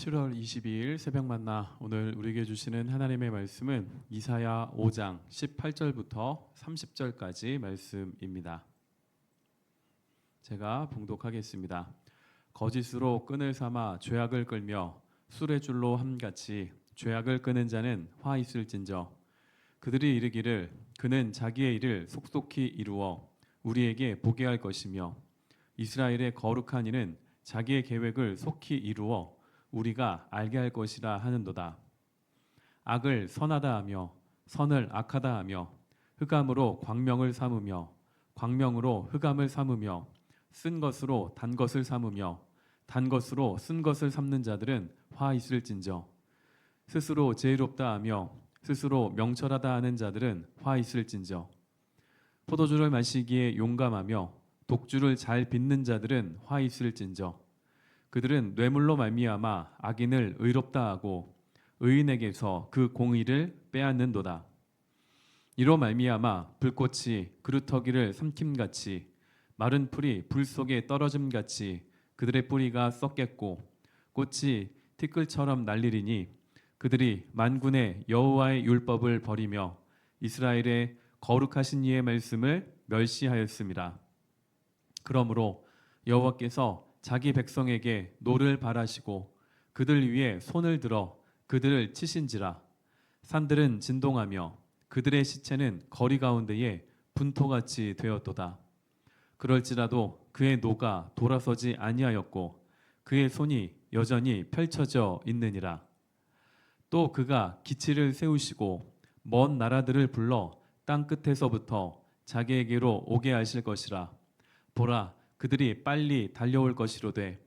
7월 22일 새벽 만나 오늘 우리에게 주시는 하나님의 말씀은 이사야 5장 18절부터 30절까지 말씀입니다. 제가 봉독하겠습니다. 거짓으로 끈을 삼아 죄악을 끌며 술의 줄로 함같이 죄악을 끄는 자는 화 있을진저. 그들이 이르기를 그는 자기의 일을 속속히 이루어 우리에게 보게 할 것이며 이스라엘의 거룩한 이는 자기의 계획을 속히 이루어 우리가 알게 할 것이라 하는도다. 악을 선하다 하며 선을 악하다 하며 흑암으로 광명을 삼으며 광명으로 흑암을 삼으며 쓴 것으로 단 것을 삼으며 단 것으로 쓴 것을 삼는 자들은 화 있을진저. 스스로 지혜롭다 하며 스스로 명철하다 하는 자들은 화 있을진저. 포도주를 마시기에 용감하며 독주를 잘 빚는 자들은 화 있을진저. 그들은 뇌물로 말미암아 악인을 의롭다 하고 의인에게서 그 공의를 빼앗는도다. 이로 말미암아 불꽃이 그루터기를 삼킴같이 마른 풀이 불 속에 떨어짐같이 그들의 뿌리가 썩겠고 꽃이 티끌처럼 날리리니 그들이 만군의 여호와의 율법을 버리며 이스라엘의 거룩하신 이의 말씀을 멸시하였습니다. 그러므로 여호와께서 자기 백성에게 노를 바라시고 그들 위에 손을 들어 그들을 치신지라. 산들은 진동하며 그들의 시체는 거리 가운데에 분토같이 되었도다. 그럴지라도 그의 노가 돌아서지 아니하였고 그의 손이 여전히 펼쳐져 있느니라. 또 그가 기치를 세우시고 먼 나라들을 불러 땅 끝에서부터 자기에게로 오게 하실 것이라. 보라, 그들이 빨리 달려올 것이로되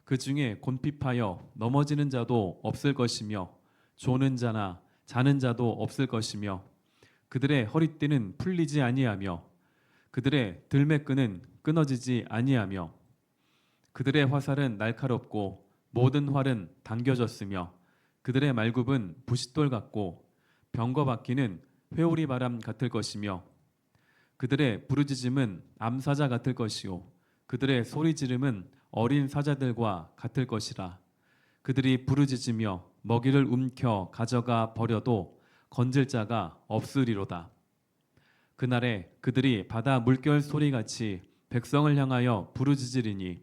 그 중에 곤핍하여 넘어지는 자도 없을 것이며 조는 자나 자는 자도 없을 것이며 그들의 허리띠는 풀리지 아니하며 그들의 들매끈은 끊어지지 아니하며 그들의 화살은 날카롭고 모든 활은 당겨졌으며 그들의 말굽은 부싯돌 같고 병거 바퀴는 회오리 바람 같을 것이며 그들의 부르짖음은 암사자 같을 것이요 그들의 소리 지름은 어린 사자들과 같을 것이라. 그들이 부르짖으며 먹이를 움켜 가져가 버려도 건질 자가 없으리로다. 그날에 그들이 바다 물결 소리같이 백성을 향하여 부르짖으리니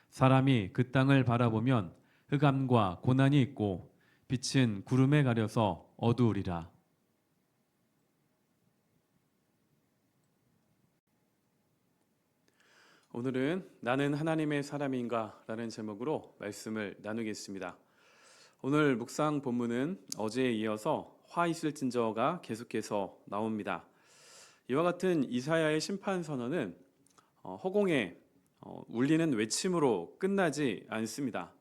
사람이 그 땅을 바라보면 흑암과 고난이 있고 빛은 구름에 가려서 어두우리라. 오늘은 나는 하나님의 사람인가 라는 제목으로 말씀을 나누겠습니다. 오늘 묵상 본문은 어제에 이어서 화 있을진저가 계속해서 나옵니다. 이와 같은 이사야의 심판 선언은 허공에 울리는 외침으로 끝나지 않습니다.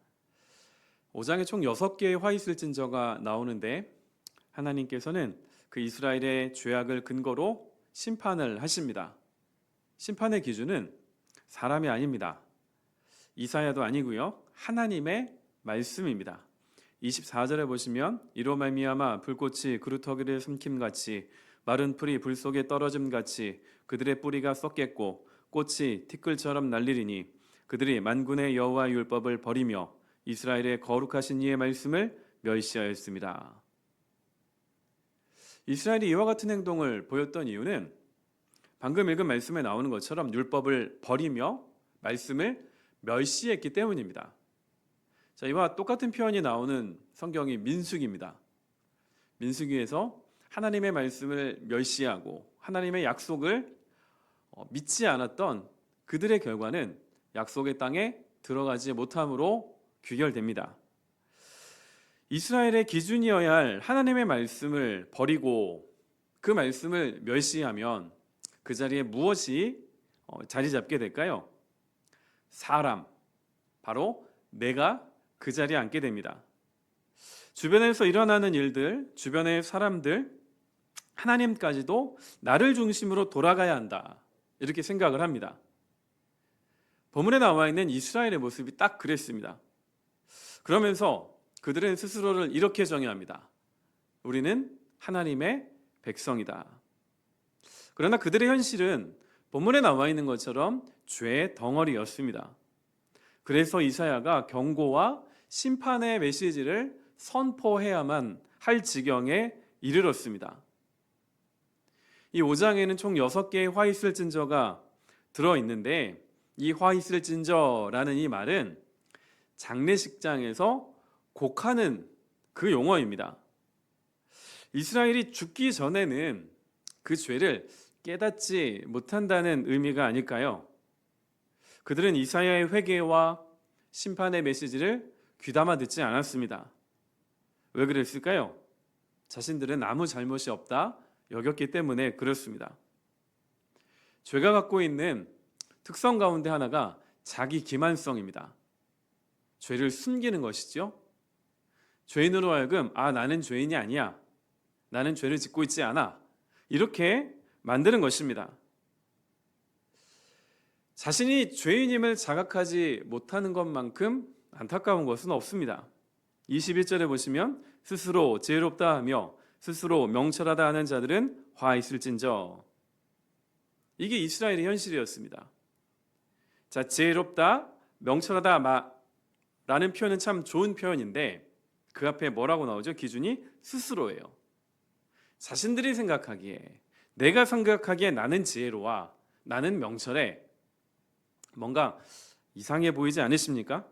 5장에 총 6개의 화 있을진저가 나오는데 하나님께서는 그 이스라엘의 죄악을 근거로 심판을 하십니다. 심판의 기준은 사람이 아닙니다. 이사야도 아니고요. 하나님의 말씀입니다. 24절에 보시면 이로 말미암아 불꽃이 그루터기를 삼킴같이 마른 풀이 불 속에 떨어짐같이 그들의 뿌리가 썩겠고 꽃이 티끌처럼 날리리니 그들이 만군의 여호와의 율법을 버리며 이스라엘의 거룩하신 이의 말씀을 멸시하였습니다. 이스라엘이 이와 같은 행동을 보였던 이유는 방금 읽은 말씀에 나오는 것처럼 율법을 버리며 말씀을 멸시했기 때문입니다. 자, 이와 똑같은 표현이 나오는 성경이 민수기입니다. 민수기에서 하나님의 말씀을 멸시하고 하나님의 약속을 믿지 않았던 그들의 결과는 약속의 땅에 들어가지 못함으로 귀결됩니다. 이스라엘의 기준이어야 할 하나님의 말씀을 버리고 그 말씀을 멸시하면 그 자리에 무엇이 자리 잡게 될까요? 사람, 바로 내가 그 자리에 앉게 됩니다. 주변에서 일어나는 일들, 주변의 사람들, 하나님까지도 나를 중심으로 돌아가야 한다 이렇게 생각을 합니다. 본문에 나와 있는 이스라엘의 모습이 딱 그랬습니다. 그러면서 그들은 스스로를 이렇게 정의합니다. 우리는 하나님의 백성이다. 그러나 그들의 현실은 본문에 나와 있는 것처럼 죄의 덩어리였습니다. 그래서 이사야가 경고와 심판의 메시지를 선포해야만 할 지경에 이르렀습니다. 이 5장에는 총 6개의 화 있을 찐저가 들어있는데, 이 화 있을 찐저라는 이 말은 장례식장에서 곡하는 그 용어입니다. 이스라엘이 죽기 전에는 그 죄를 깨닫지 못한다는 의미가 아닐까요? 그들은 이사야의 회개와 심판의 메시지를 귀담아 듣지 않았습니다. 왜 그랬을까요? 자신들은 아무 잘못이 없다 여겼기 때문에 그렇습니다. 죄가 갖고 있는 특성 가운데 하나가 자기 기만성입니다. 죄를 숨기는 것이죠. 죄인으로 하여금 나는 죄인이 아니야, 나는 죄를 짓고 있지 않아, 이렇게 만드는 것입니다. 자신이 죄인임을 자각하지 못하는 것만큼 안타까운 것은 없습니다. 21절에 보시면 스스로 지혜롭다 하며 스스로 명철하다 하는 자들은 화 있을진저. 이게 이스라엘의 현실이었습니다. 자, 지혜롭다, 명철하다 라는 표현은 참 좋은 표현인데 그 앞에 뭐라고 나오죠? 기준이 스스로예요. 자신들이 생각하기에, 내가 생각하기에 나는 지혜로워, 나는 명철해. 뭔가 이상해 보이지 않으십니까?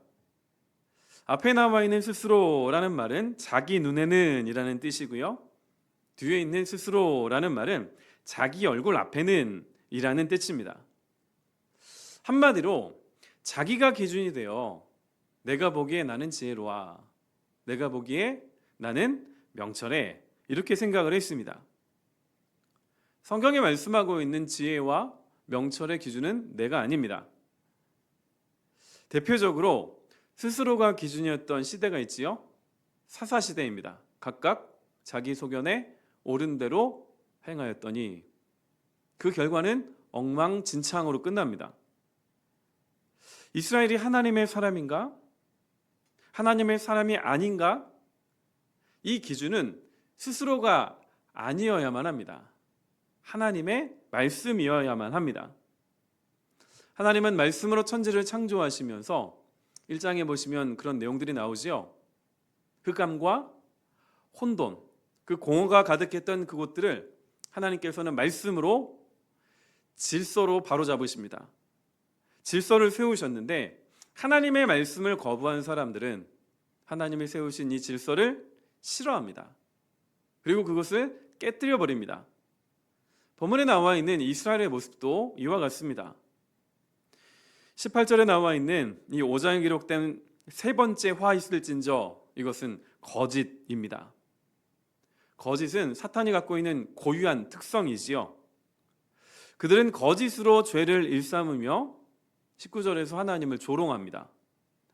앞에 나와 있는 스스로라는 말은 자기 눈에는 이라는 뜻이고요. 뒤에 있는 스스로라는 말은 자기 얼굴 앞에는 이라는 뜻입니다. 한마디로 자기가 기준이 되어 내가 보기에 나는 지혜로워, 내가 보기에 나는 명철해, 이렇게 생각을 했습니다. 성경에 말씀하고 있는 지혜와 명철의 기준은 내가 아닙니다. 대표적으로 스스로가 기준이었던 시대가 있지요. 사사시대입니다. 각각 자기 소견에 옳은 대로 행하였더니 그 결과는 엉망진창으로 끝납니다. 이스라엘이 하나님의 사람인가? 하나님의 사람이 아닌가? 이 기준은 스스로가 아니어야만 합니다. 하나님의 말씀이어야만 합니다. 하나님은 말씀으로 천지를 창조하시면서 1장에 보시면 그런 내용들이 나오지요. 흑암과 혼돈, 그 공허가 가득했던 그곳들을 하나님께서는 말씀으로 질서로 바로잡으십니다. 질서를 세우셨는데 하나님의 말씀을 거부한 사람들은 하나님이 세우신 이 질서를 싫어합니다. 그리고 그것을 깨뜨려 버립니다. 본문에 나와 있는 이스라엘의 모습도 이와 같습니다. 18절에 나와 있는 이 5장에 기록된 세 번째 화 있을진저, 이것은 거짓입니다. 거짓은 사탄이 갖고 있는 고유한 특성이지요. 그들은 거짓으로 죄를 일삼으며 19절에서 하나님을 조롱합니다.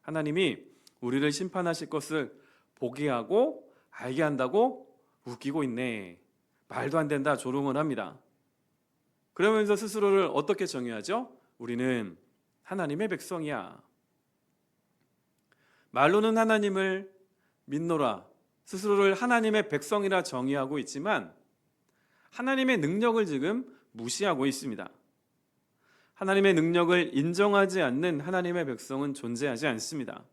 하나님이 우리를 심판하실 것을 보게 하고 알게 한다고 웃기고 있네, 말도 안 된다, 조롱을 합니다. 그러면서 스스로를 어떻게 정의하죠? 우리는 하나님의 백성이야. 말로는 하나님을 믿노라, 스스로를 하나님의 백성이라 정의하고 있지만 하나님의 능력을 지금 무시하고 있습니다. 하나님의 능력을 인정하지 않는 하나님의 백성은 존재하지 않습니다.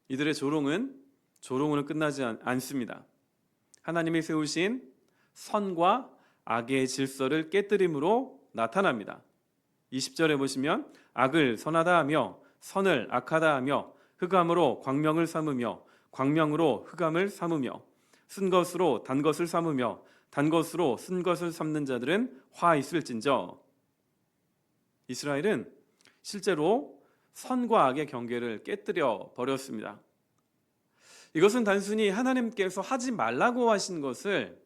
이들의 조롱으로 끝나지 않습니다. 하나님이 세우신 선과 악의 질서를 깨뜨림으로 나타납니다. 20절에 보시면 악을 선하다 하며 선을 악하다 하며 흑암으로 광명을 삼으며 광명으로 흑암을 삼으며 쓴 것으로 단 것을 삼으며 단 것으로 쓴 것을 삼는 자들은 화 있을진저. 이스라엘은 실제로 선과 악의 경계를 깨뜨려 버렸습니다. 이것은 단순히 하나님께서 하지 말라고 하신 것을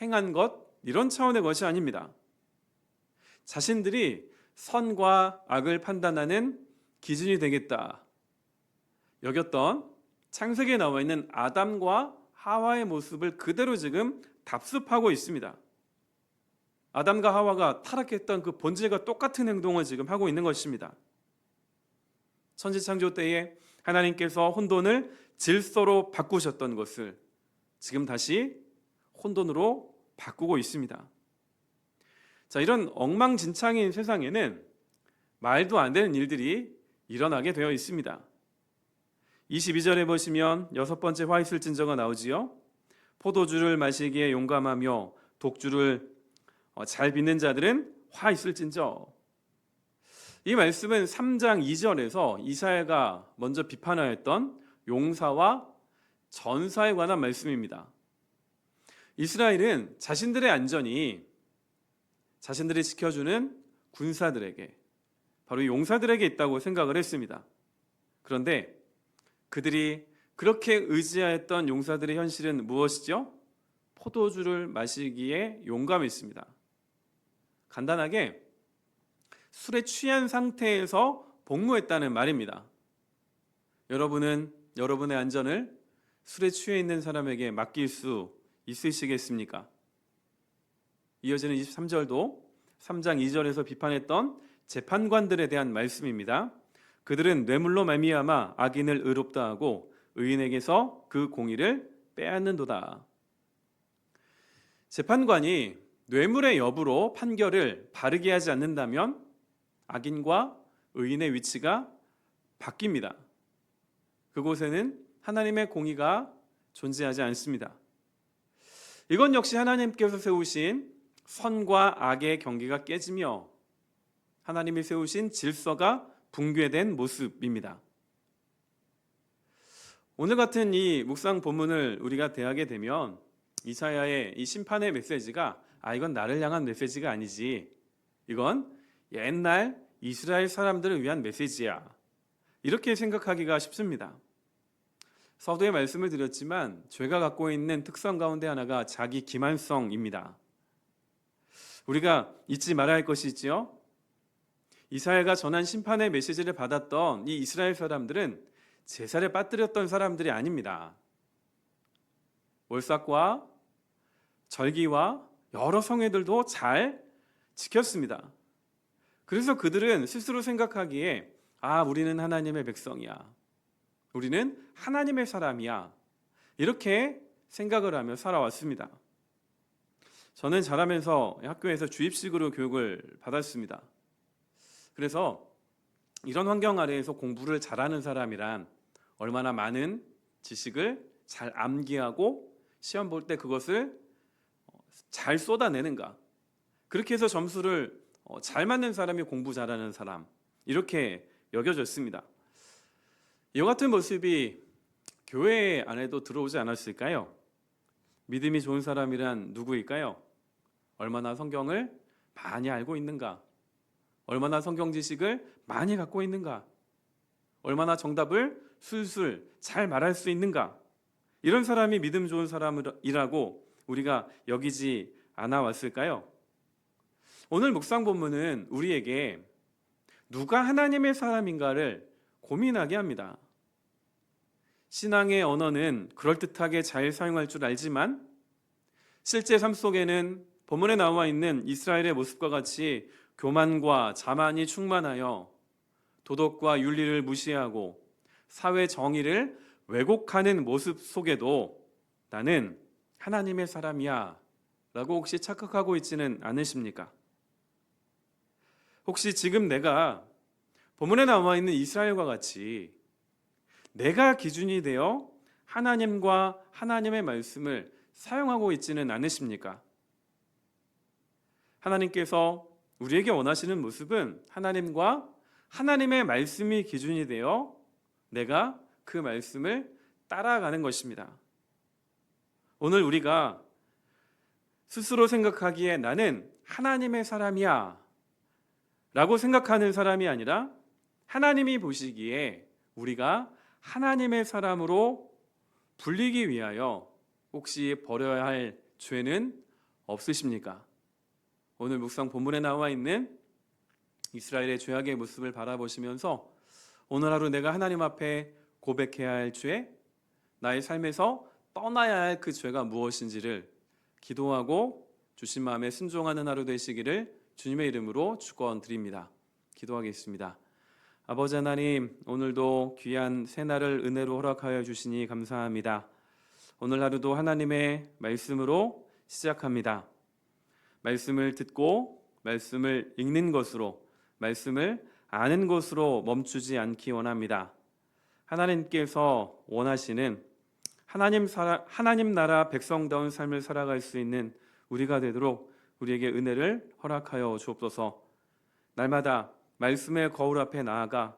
행한 것, 이런 차원의 것이 아닙니다. 자신들이 선과 악을 판단하는 기준이 되겠다 여겼던 창세기에 나와 있는 아담과 하와의 모습을 그대로 지금 답습하고 있습니다. 아담과 하와가 타락했던 그 본질과 똑같은 행동을 지금 하고 있는 것입니다. 천지창조 때에 하나님께서 혼돈을 질서로 바꾸셨던 것을 지금 다시 혼돈으로 바꾸고 있습니다. 자, 이런 엉망진창인 세상에는 말도 안 되는 일들이 일어나게 되어 있습니다. 22절에 보시면 여섯 번째 화 있을 진저가 나오지요. 포도주를 마시기에 용감하며 독주를 잘 빚는 자들은 화 있을 진저. 이 말씀은 3장 2절에서 이사야가 먼저 비판하였던 용사와 전사에 관한 말씀입니다. 이스라엘은 자신들의 안전이 자신들이 지켜주는 군사들에게, 바로 용사들에게 있다고 생각을 했습니다. 그런데 그들이 그렇게 의지하였던 용사들의 현실은 무엇이죠? 포도주를 마시기에 용감했습니다. 간단하게 술에 취한 상태에서 복무했다는 말입니다. 여러분은 여러분의 안전을 술에 취해 있는 사람에게 맡길 수 있으시겠습니까? 이어지는 23절도 3장 2절에서 비판했던 재판관들에 대한 말씀입니다. 그들은 뇌물로 말미암아 악인을 의롭다 하고 의인에게서 그 공의를 빼앗는도다. 재판관이 뇌물의 여부로 판결을 바르게 하지 않는다면 악인과 의인의 위치가 바뀝니다. 그곳에는 하나님의 공의가 존재하지 않습니다. 이건 역시 하나님께서 세우신 선과 악의 경계가 깨지며 하나님이 세우신 질서가 붕괴된 모습입니다. 오늘 같은 이 묵상 본문을 우리가 대하게 되면 이사야의 이 심판의 메시지가 이건 나를 향한 메시지가 아니지, 이건 옛날 이스라엘 사람들을 위한 메시지야, 이렇게 생각하기가 쉽습니다. 서두에 말씀을 드렸지만 죄가 갖고 있는 특성 가운데 하나가 자기 기만성입니다. 우리가 잊지 말아야 할 것이 있지요. 이사야가 전한 심판의 메시지를 받았던 이 이스라엘 사람들은 제사를 빠뜨렸던 사람들이 아닙니다. 월삭과 절기와 여러 성회들도 잘 지켰습니다. 그래서 그들은 스스로 생각하기에 우리는 하나님의 백성이야, 우리는 하나님의 사람이야, 이렇게 생각을 하며 살아왔습니다. 저는 자라면서 학교에서 주입식으로 교육을 받았습니다. 그래서 이런 환경 아래에서 공부를 잘하는 사람이란 얼마나 많은 지식을 잘 암기하고 시험 볼 때 그것을 잘 쏟아내는가, 그렇게 해서 점수를 잘 맞는 사람이 공부 잘하는 사람, 이렇게 여겨졌습니다. 이와 같은 모습이 교회 안에도 들어오지 않았을까요? 믿음이 좋은 사람이란 누구일까요? 얼마나 성경을 많이 알고 있는가, 얼마나 성경 지식을 많이 갖고 있는가, 얼마나 정답을 술술 잘 말할 수 있는가, 이런 사람이 믿음 좋은 사람이라고 우리가 여기지 않아 왔을까요? 오늘 묵상 본문은 우리에게 누가 하나님의 사람인가를 고민하게 합니다. 신앙의 언어는 그럴듯하게 잘 사용할 줄 알지만 실제 삶 속에는 본문에 나와 있는 이스라엘의 모습과 같이 교만과 자만이 충만하여 도덕과 윤리를 무시하고 사회 정의를 왜곡하는 모습 속에도 나는 하나님의 사람이야 라고 혹시 착각하고 있지는 않으십니까? 혹시 지금 내가 본문에 나와 있는 이스라엘과 같이 내가 기준이 되어 하나님과 하나님의 말씀을 사용하고 있지는 않으십니까? 하나님께서 우리에게 원하시는 모습은 하나님과 하나님의 말씀이 기준이 되어 내가 그 말씀을 따라가는 것입니다. 오늘 우리가 스스로 생각하기에 나는 하나님의 사람이야 라고 생각하는 사람이 아니라 하나님이 보시기에 우리가 하나님의 사람으로 불리기 위하여 혹시 버려야 할 죄는 없으십니까? 오늘 묵상 본문에 나와 있는 이스라엘의 죄악의 모습을 바라보시면서 오늘 하루 내가 하나님 앞에 고백해야 할 죄, 나의 삶에서 떠나야 할 그 죄가 무엇인지를 기도하고 주신 마음에 순종하는 하루 되시기를 주님의 이름으로 축원드립니다. 기도하겠습니다. 아버지 하나님, 오늘도 귀한 새날을 은혜로 허락하여 주시니 감사합니다. 오늘 하루도 하나님의 말씀으로 시작합니다. 말씀을 듣고 말씀을 읽는 것으로, 말씀을 아는 것으로 멈추지 않기 원합니다. 하나님께서 원하시는 하나님 나라 백성다운 삶을 살아갈 수 있는 우리가 되도록 우리에게 은혜를 허락하여 주옵소서. 날마다 말씀의 거울 앞에 나아가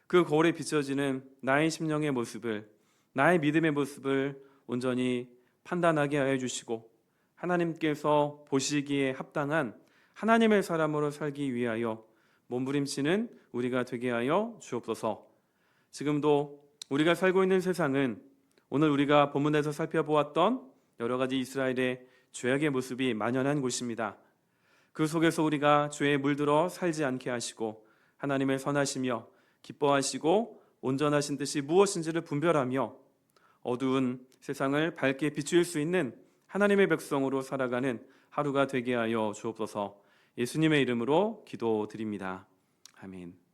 그 거울에 비춰지는 나의 심령의 모습을, 나의 믿음의 모습을 온전히 판단하게 하여 주시고 하나님께서 보시기에 합당한 하나님의 사람으로 살기 위하여 몸부림치는 우리가 되게 하여 주옵소서. 지금도 우리가 살고 있는 세상은 오늘 우리가 본문에서 살펴보았던 여러 가지 이스라엘의 죄악의 모습이 만연한 곳입니다. 그 속에서 우리가 죄에 물들어 살지 않게 하시고 하나님의 선하시며 기뻐하시고 온전하신 뜻이 무엇인지를 분별하며 어두운 세상을 밝게 비출 수 있는 하나님의 백성으로 살아가는 하루가 되게 하여 주옵소서. 예수님의 이름으로 기도드립니다. 아멘.